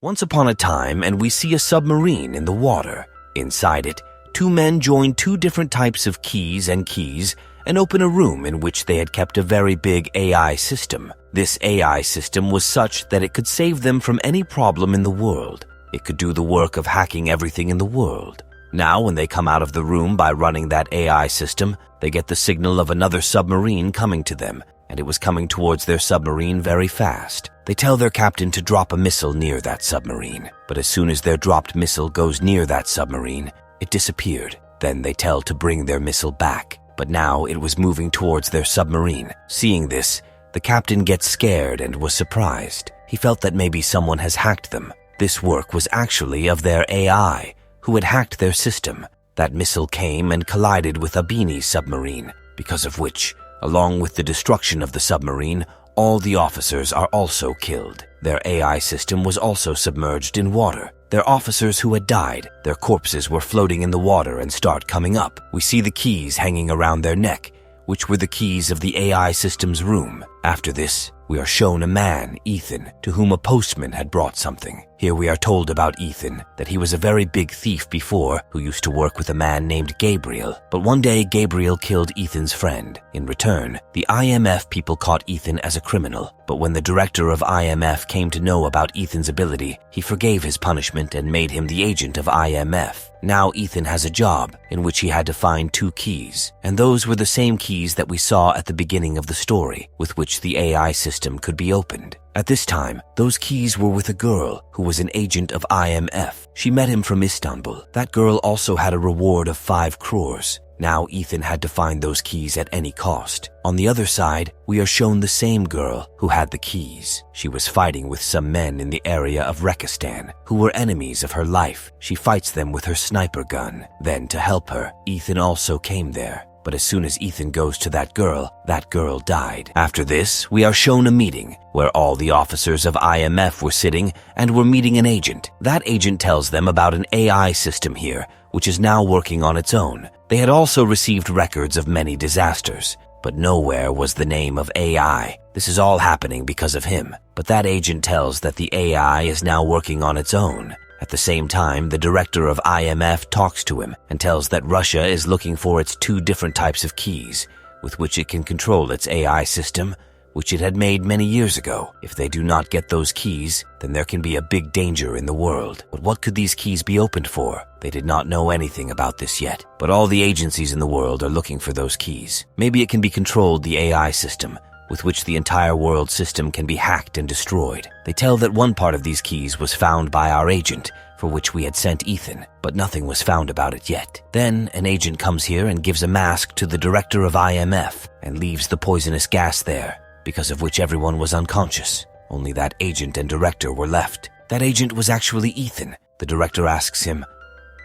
Once upon a time, and we see a submarine in the water. Inside it, two men join two different types of keys and open a room in which they had kept a very big AI system. This AI system was such that it could save them from any problem in the world. It could do the work of hacking everything in the world. Now, when they come out of the room by running that AI system, they get the signal of another submarine coming to them, and it was coming towards their submarine very fast. They tell their captain to drop a missile near that submarine, but as soon as their dropped missile goes near that submarine, it disappeared. Then they tell to bring their missile back, but now it was moving towards their submarine. Seeing this, the captain gets scared and was surprised. He felt that maybe someone has hacked them. This work was actually of their AI, who had hacked their system. That missile came and collided with Abini's submarine, because of which, along with the destruction of the submarine, all the officers are also killed. Their AI system was also submerged in water. Their officers who had died, their corpses were floating in the water and start coming up. We see the keys hanging around their neck, which were the keys of the AI system's room. After this, we are shown a man, Ethan, to whom a postman had brought something. Here we are told about Ethan, that he was a very big thief before, who used to work with a man named Gabriel. But one day, Gabriel killed Ethan's friend. In return, the IMF people caught Ethan as a criminal. But when the director of IMF came to know about Ethan's ability, he forgave his punishment and made him the agent of IMF. Now Ethan has a job in which he had to find two keys, and those were the same keys that we saw at the beginning of the story, with which the AI system could be opened. At this time, those keys were with a girl who was an agent of IMF. She met him from Istanbul. That girl also had a reward of 5 crores. Now Ethan had to find those keys at any cost. On the other side, we are shown the same girl who had the keys. She was fighting with some men in the area of Rekistan who were enemies of her life. She fights them with her sniper gun. Then, to help her, Ethan also came there. But as soon as Ethan goes to that girl died. After this, we are shown a meeting where all the officers of IMF were sitting and were meeting an agent. That agent tells them about an AI system here, which is now working on its own. They had also received records of many disasters, but nowhere was the name of AI. This is all happening because of him. But that agent tells that the AI is now working on its own. At the same time, the director of IMF talks to him and tells that Russia is looking for its 2 different types of keys, with which it can control its AI system, which it had made many years ago. If they do not get those keys, then there can be a big danger in the world. But what could these keys be opened for? They did not know anything about this yet, but all the agencies in the world are looking for those keys. Maybe it can be controlled, the AI system, with which the entire world system can be hacked and destroyed. They tell that one part of these keys was found by our agent, for which we had sent Ethan, but nothing was found about it yet. Then an agent comes here and gives a mask to the director of IMF and leaves the poisonous gas there, because of which everyone was unconscious. Only that agent and director were left. That agent was actually Ethan. The director asks him,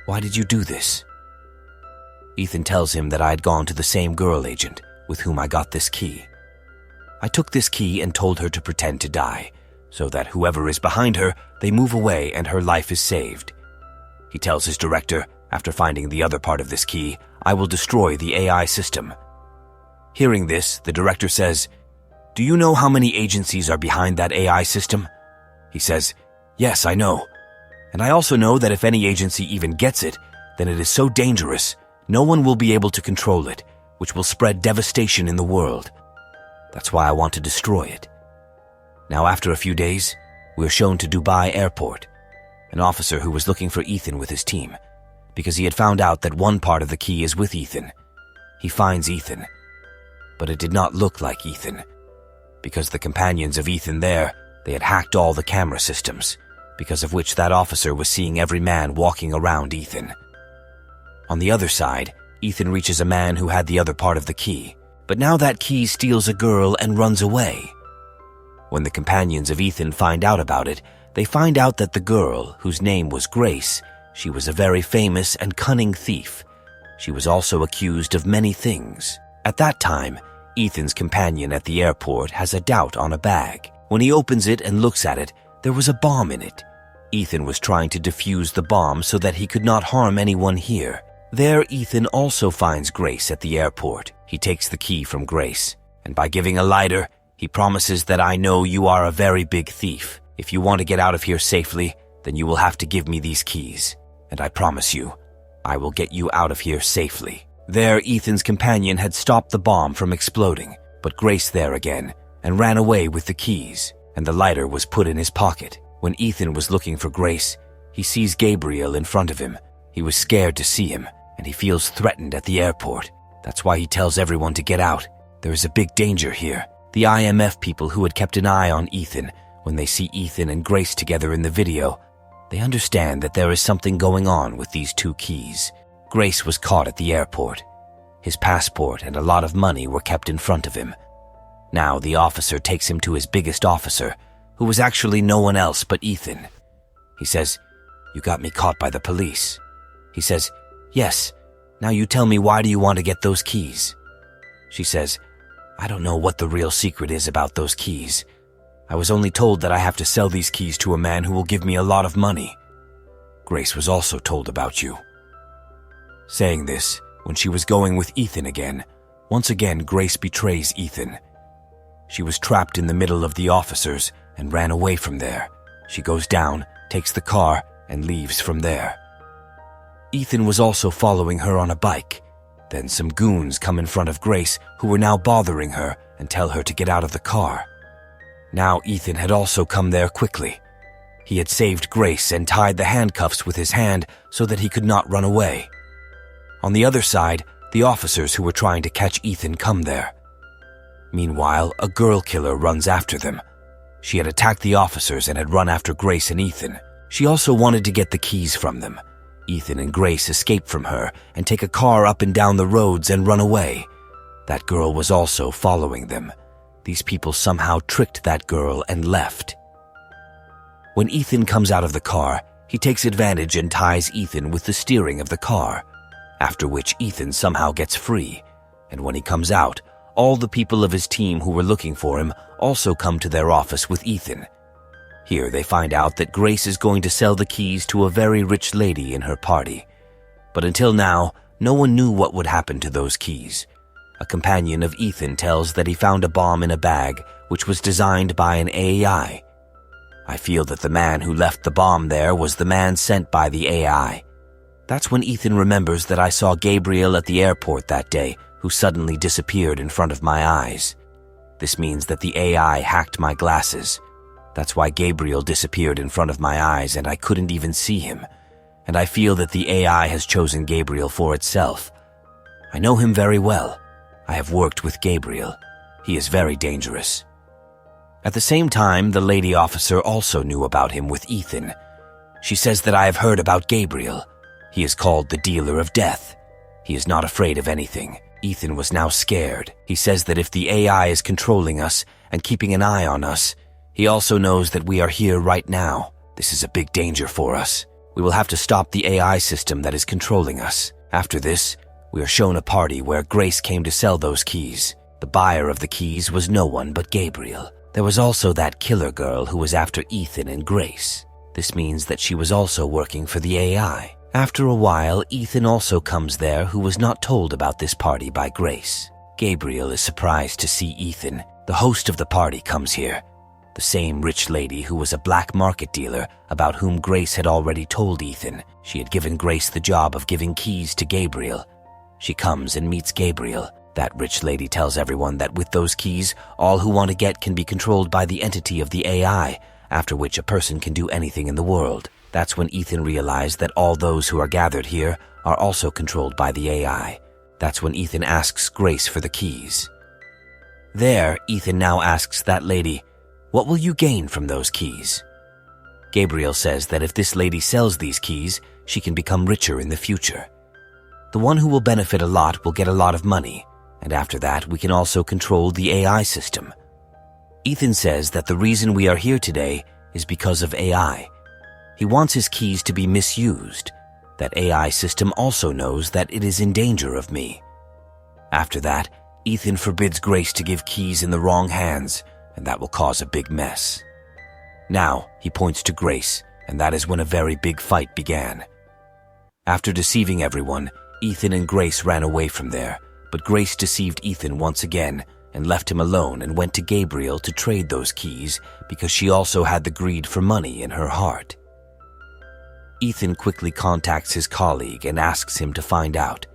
"Why did you do this?" Ethan tells him that I had gone to the same girl agent with whom I got this key. I took this key and told her to pretend to die, so that whoever is behind her, they move away and her life is saved. He tells his director, after finding the other part of this key, I will destroy the AI system. Hearing this, the director says, "Do you know how many agencies are behind that AI system?" He says, "Yes, I know. And I also know that if any agency even gets it, then it is so dangerous, no one will be able to control it, which will spread devastation in the world. That's why I want to destroy it." Now, after a few days, we are shown to Dubai airport, an officer who was looking for Ethan with his team, because he had found out that one part of the key is with Ethan. He finds Ethan, but it did not look like Ethan, because the companions of Ethan there, they had hacked all the camera systems, because of which that officer was seeing every man walking around Ethan. On the other side, Ethan reaches a man who had the other part of the key, but now that key steals a girl and runs away. When the companions of Ethan find out about it, they find out that the girl, whose name was Grace, she was a very famous and cunning thief. She was also accused of many things. At that time, Ethan's companion at the airport has a doubt on a bag. When he opens it and looks at it, there was a bomb in it. Ethan was trying to defuse the bomb so that he could not harm anyone here. There, Ethan also finds Grace at the airport. He takes the key from Grace, and by giving a lighter, he promises that I know you are a very big thief. If you want to get out of here safely, then you will have to give me these keys, and I promise you, I will get you out of here safely. There, Ethan's companion had stopped the bomb from exploding, but Grace there again, and ran away with the keys, and the lighter was put in his pocket. When Ethan was looking for Grace, he sees Gabriel in front of him. He was scared to see him, and he feels threatened at the airport. That's why he tells everyone to get out. There is a big danger here. The IMF people who had kept an eye on Ethan, when they see Ethan and Grace together in the video, they understand that there is something going on with these two keys. Grace was caught at the airport. His passport and a lot of money were kept in front of him. Now the officer takes him to his biggest officer, who was actually no one else but Ethan. He says, "You got me caught by the police." He says, "Yes. Now you tell me, why do you want to get those keys?" She says, "I don't know what the real secret is about those keys. I was only told that I have to sell these keys to a man who will give me a lot of money. Grace was also told about you." Saying this, when she was going with Ethan again, once again Grace betrays Ethan. She was trapped in the middle of the officers and ran away from there. She goes down, takes the car, and leaves from there. Ethan was also following her on a bike. Then some goons come in front of Grace who were now bothering her and tell her to get out of the car. Now Ethan had also come there quickly. He had saved Grace and tied the handcuffs with his hand so that he could not run away. On the other side, the officers who were trying to catch Ethan come there. Meanwhile, a girl killer runs after them. She had attacked the officers and had run after Grace and Ethan. She also wanted to get the keys from them. Ethan and Grace escape from her and take a car up and down the roads and run away. That girl was also following them. These people somehow tricked that girl and left. When Ethan comes out of the car, he takes advantage and ties Ethan with the steering of the car, after which Ethan somehow gets free. And when he comes out, all the people of his team who were looking for him also come to their office with Ethan. Here they find out that Grace is going to sell the keys to a very rich lady in her party. But until now, no one knew what would happen to those keys. A companion of Ethan tells that he found a bomb in a bag which was designed by an AI. I feel that the man who left the bomb there was the man sent by the AI. That's when Ethan remembers that I saw Gabriel at the airport that day, who suddenly disappeared in front of my eyes. This means that the AI hacked my glasses. That's why Gabriel disappeared in front of my eyes and I couldn't even see him. And I feel that the AI has chosen Gabriel for itself. I know him very well. I have worked with Gabriel. He is very dangerous. At the same time, the lady officer also knew about him with Ethan. She says that I have heard about Gabriel. He is called the Dealer of Death. He is not afraid of anything. Ethan was now scared. He says that if the AI is controlling us and keeping an eye on us, he also knows that we are here right now. This is a big danger for us. We will have to stop the AI system that is controlling us. After this, we are shown a party where Grace came to sell those keys. The buyer of the keys was no one but Gabriel. There was also that killer girl who was after Ethan and Grace. This means that she was also working for the AI. After a while, Ethan also comes there, who was not told about this party by Grace. Gabriel is surprised to see Ethan. The host of the party comes here. The same rich lady who was a black market dealer about whom Grace had already told Ethan. She had given Grace the job of giving keys to Gabriel. She comes and meets Gabriel. That rich lady tells everyone that with those keys, all who want to get can be controlled by the entity of the AI, after which a person can do anything in the world. That's when Ethan realized that all those who are gathered here are also controlled by the AI. That's when Ethan asks Grace for the keys. There, Ethan now asks that lady, "What will you gain from those keys?" Gabriel says that if this lady sells these keys, she can become richer in the future. The one who will benefit a lot will get a lot of money, and after that we can also control the AI system. Ethan says that the reason we are here today is because of AI. He wants his keys to be misused. That AI system also knows that it is in danger of me. After that, Ethan forbids Grace to give keys in the wrong hands, and that will cause a big mess. Now, he points to Grace, and that is when a very big fight began. After deceiving everyone, Ethan and Grace ran away from there, but Grace deceived Ethan once again and left him alone and went to Gabriel to trade those keys because she also had the greed for money in her heart. Ethan quickly contacts his colleague and asks him to find out.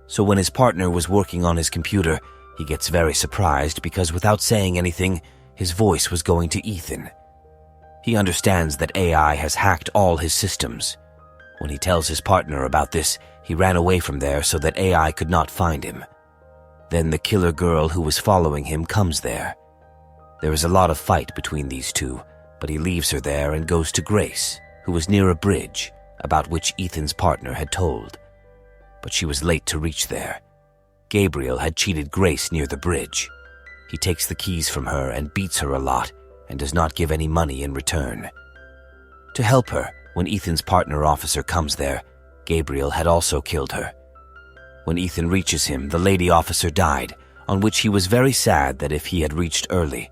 So when his partner was working on his computer, he gets very surprised because without saying anything, his voice was going to Ethan. He understands that AI has hacked all his systems. When he tells his partner about this, he ran away from there so that AI could not find him. Then the killer girl who was following him comes there. There is a lot of fight between these two, but he leaves her there and goes to Grace, who was near a bridge, about which Ethan's partner had told. But she was late to reach there. Gabriel had cheated Grace near the bridge. He takes the keys from her and beats her a lot, and does not give any money in return. To help her, when Ethan's partner officer comes there, Gabriel had also killed her. When Ethan reaches him, the lady officer died, on which he was very sad that if he had reached early,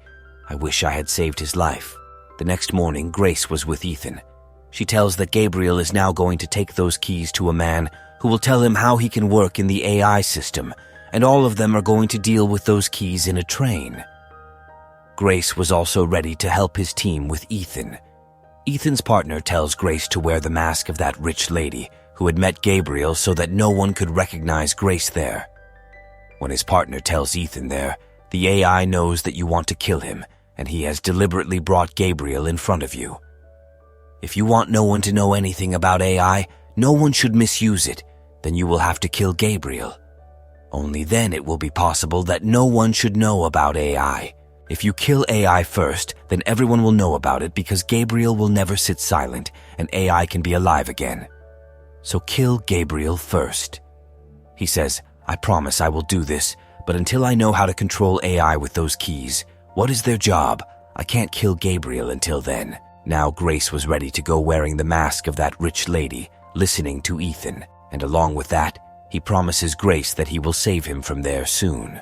I wish I had saved his life. The next morning, Grace was with Ethan. She tells that Gabriel is now going to take those keys to a man who will tell him how he can work in the AI system, and all of them are going to deal with those keys in a train. Grace was also ready to help his team with Ethan. Ethan's partner tells Grace to wear the mask of that rich lady who had met Gabriel so that no one could recognize Grace there. When his partner tells Ethan there, the AI knows that you want to kill him, and he has deliberately brought Gabriel in front of you. If you want no one to know anything about AI, no one should misuse it, then you will have to kill Gabriel. Only then it will be possible that no one should know about AI. If you kill AI first, then everyone will know about it because Gabriel will never sit silent and AI can be alive again. So kill Gabriel first. He says, I promise I will do this, but until I know how to control AI with those keys, what is their job? I can't kill Gabriel until then. Now Grace was ready to go wearing the mask of that rich lady, listening to Ethan, and along with that, he promises Grace that he will save him from there soon.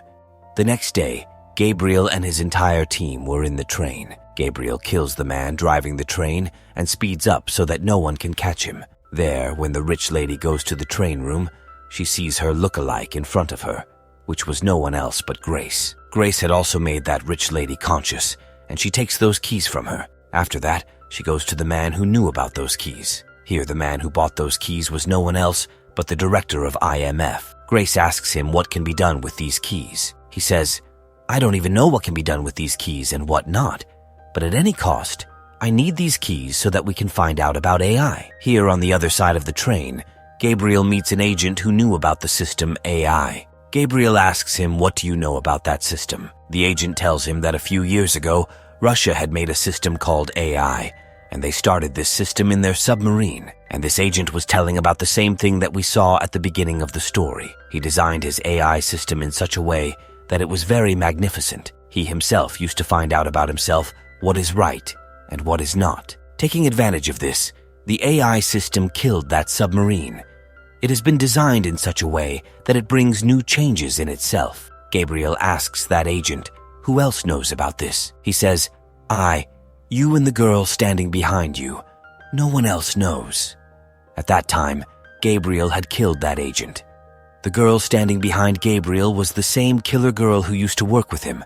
The next day, Gabriel and his entire team were in the train. Gabriel kills the man driving the train and speeds up so that no one can catch him. There, when the rich lady goes to the train room, she sees her look-alike in front of her, which was no one else but Grace. Grace had also made that rich lady conscious, and she takes those keys from her. After that, she goes to the man who knew about those keys. Here, the man who bought those keys was no one else but the director of IMF. Grace asks him what can be done with these keys. He says, I don't even know what can be done with these keys and what not, but at any cost, I need these keys so that we can find out about AI. Here on the other side of the train, Gabriel meets an agent who knew about the system AI. Gabriel asks him, what do you know about that system? The agent tells him that a few years ago, Russia had made a system called AI, and they started this system in their submarine. And this agent was telling about the same thing that we saw at the beginning of the story. He designed his AI system in such a way that it was very magnificent. He himself used to find out about himself what is right and what is not. Taking advantage of this, the AI system killed that submarine. It has been designed in such a way that it brings new changes in itself. Gabriel asks that agent, who else knows about this? He says, you and the girl standing behind you. No one else knows. At that time, Gabriel had killed that agent. The girl standing behind Gabriel was the same killer girl who used to work with him.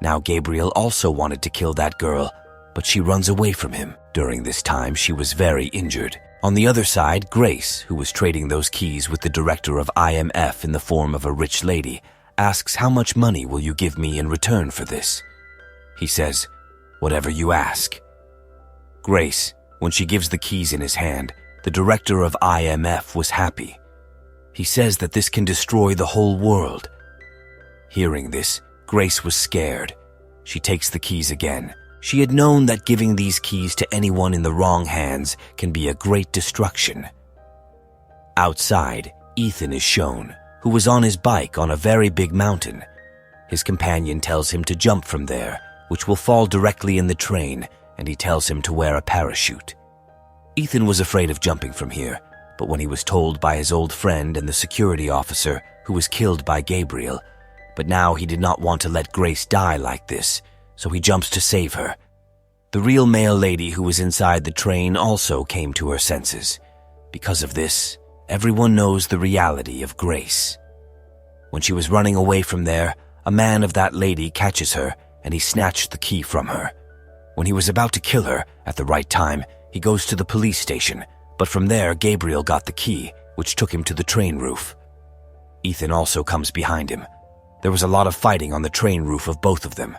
Now Gabriel also wanted to kill that girl, but she runs away from him. During this time, she was very injured. On the other side, Grace, who was trading those keys with the director of IMF in the form of a rich lady, asks, how much money will you give me in return for this? He says, whatever you ask. Grace, when she gives the keys in his hand, the director of IMF was happy. He says that this can destroy the whole world. Hearing this, Grace was scared. She takes the keys again. She had known that giving these keys to anyone in the wrong hands can be a great destruction. Outside, Ethan is shown, who was on his bike on a very big mountain. His companion tells him to jump from there, which will fall directly in the train, and he tells him to wear a parachute. Ethan was afraid of jumping from here, but when he was told by his old friend and the security officer who was killed by Gabriel, but now he did not want to let Grace die like this, so he jumps to save her. The real male lady who was inside the train also came to her senses. Because of this, everyone knows the reality of Grace. When she was running away from there, a man of that lady catches her and he snatched the key from her. When he was about to kill her, at the right time, he goes to the police station, But from there, Gabriel got the key, which took him to the train roof. Ethan also comes behind him. There was a lot of fighting on the train roof of both of them.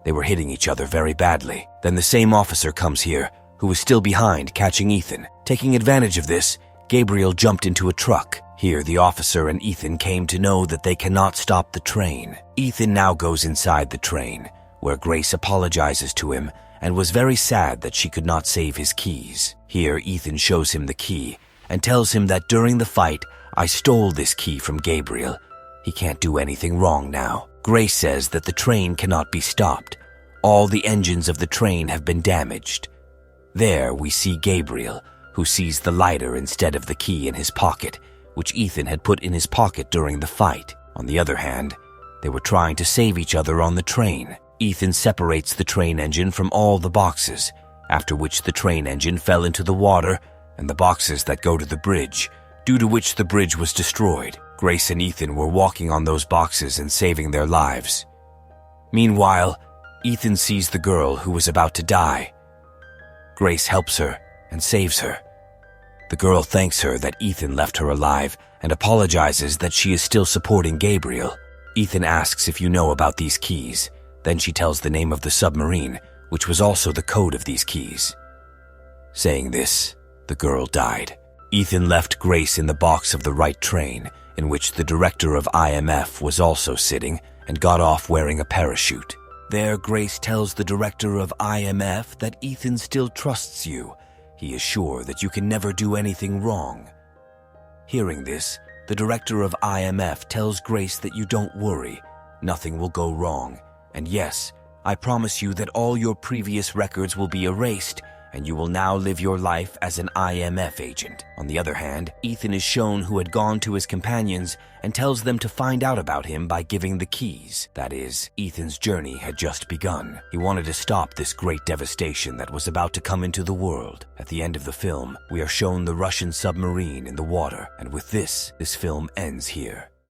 They were hitting each other very badly. Then the same officer comes here, who was still behind, catching Ethan. Taking advantage of this, Gabriel jumped into a truck. Here, the officer and Ethan came to know that they cannot stop the train. Ethan now goes inside the train, where Grace apologizes to him and was very sad that she could not save his keys. Here, Ethan shows him the key and tells him that during the fight, I stole this key from Gabriel. He can't do anything wrong now. Grace says that the train cannot be stopped. All the engines of the train have been damaged. There we see Gabriel, who sees the lighter instead of the key in his pocket, which Ethan had put in his pocket during the fight. On the other hand, they were trying to save each other on the train. Ethan separates the train engine from all the boxes, after which the train engine fell into the water and the boxes that go to the bridge, due to which the bridge was destroyed. Grace and Ethan were walking on those boxes and saving their lives. Meanwhile, Ethan sees the girl who was about to die. Grace helps her and saves her. The girl thanks her that Ethan left her alive and apologizes that she is still supporting Gabriel. Ethan asks if you know about these keys. Then she tells the name of the submarine, which was also the code of these keys. Saying this, the girl died. Ethan left Grace in the box of the right train, in which the director of IMF was also sitting, and got off wearing a parachute. There, Grace tells the director of IMF that Ethan still trusts you. He is sure that you can never do anything wrong. Hearing this, the director of IMF tells Grace that you don't worry. Nothing will go wrong. And yes, I promise you that all your previous records will be erased, and you will now live your life as an IMF agent. On the other hand, Ethan is shown who had gone to his companions and tells them to find out about him by giving the keys. That is, Ethan's journey had just begun. He wanted to stop this great devastation that was about to come into the world. At the end of the film, we are shown the Russian submarine in the water, and with this film ends here.